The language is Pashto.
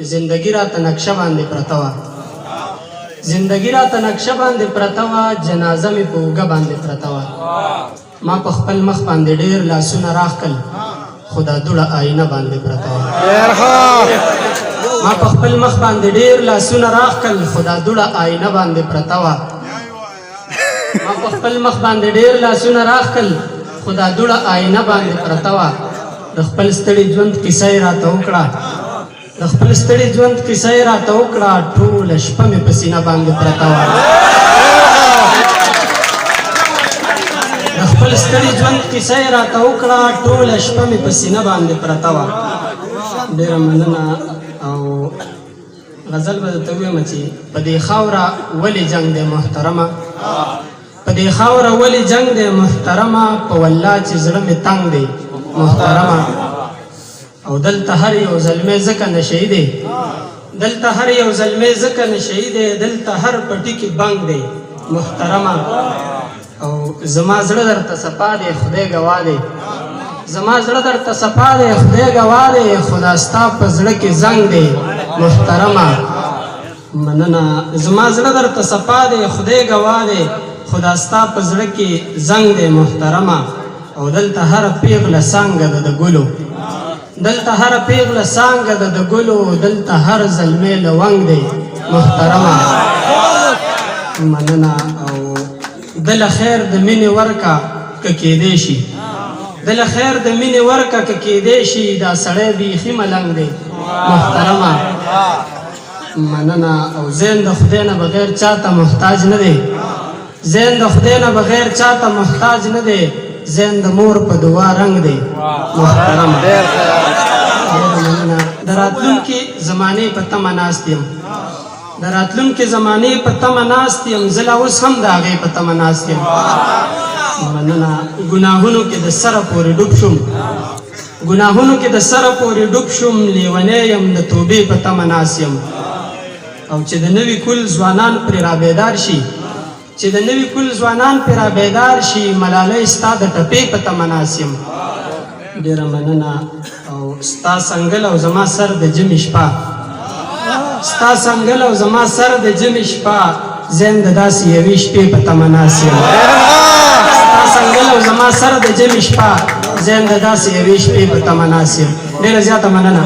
زندگی را تنقشه باندې پرته وه زندگی را تنقشه باندې پرته وه جنازه مې په اوږه باندې پرته وه ما په خپل مخ باندې ډېر لاسونه راښکل خو دا دوړه آینه باندې پرته وه ما په خپل مخ باندې ډېر لاسونه راښکل خو دا دوړه آینه باندې پرته وه ما په خپل مخ باندې ډېر لاسونه راښکل خو دا دوړه آینه باندې پرته وه د خپل ستړي ژوند کیسه یې راته وکړه د خپل ستړي ژوند کیسه یې راته وکړه ټوله شپه مې په سینه باندې پرته وه د خپل ستړي ژوند کیسه یې راته وکړه ټوله شپه مې په سینه باندې پرته وه ډېره مننه او غزل به درته ووایم چې په دې خاوره ولې جنګ دی محترمه په دې خاوره ولې جنګ دی محترمه په والله چې زړه مې تنګ دی محترمه او دلته هر یو زلمی ځکه نشهی دی دلته هر یو زلمی ځکه نشهی دی دلته هر پټي کې بنګ دی محترمه او زما زړه درته صفا دی خدای ګواه دی زما زړه درته صفا دی خدای ګواه دی خو دا ستا په زړه کې زنګ دی محترمه مننه زما زړه درته صفا دی خدای ګواه دی خو دا ستا په زړه کې زنګ دی محترمه او دلته هره پیغله څانګه ده د ګلو دلته هر پیغله څانګه ده د ګلو دلته هر زلمی لونګ دی محترمه مننه او دله خیر د مینې ورکه که کیدی شي دله خیر د مینې ورکه که کیدی شي دا سړی بیخي ملنګ دی محترمه مننه او زین د خدای نه بغیر چاته محتاج نه دی زین د خدای نه بغیر چاته محتاج نه دی زین د مور په دعا رنګ دی محترمه د راتلونکي زمانې په تمه ناست یم د راتلونکي زمانې په تمه ناست یم زه لا اوس هم د هغې په تمه ناست یم مننه ګناهونو کې د سره پورې ډوب شوم ګناهونو کې د سره پورې ډوب شوم لیونی یم د توبې په تمه ناست یم او چې د نوي کل ځوانان پرې رابیدار شي چې د نوي کل ځوانان پرې رابیدار شي ملالۍ ستا د ټپې په تمه ناست یم ډېره مننه او ستا څنګل او زما سر د جمې شپه ستا څنګل او زما سر د جمې شپه زین د داسې یوې شپې په تمه ناست یم ستا څنګل او زما سر د جمې شپه زین د داسې یوې شپې په تمه ناست یم ډېره زیاته مننه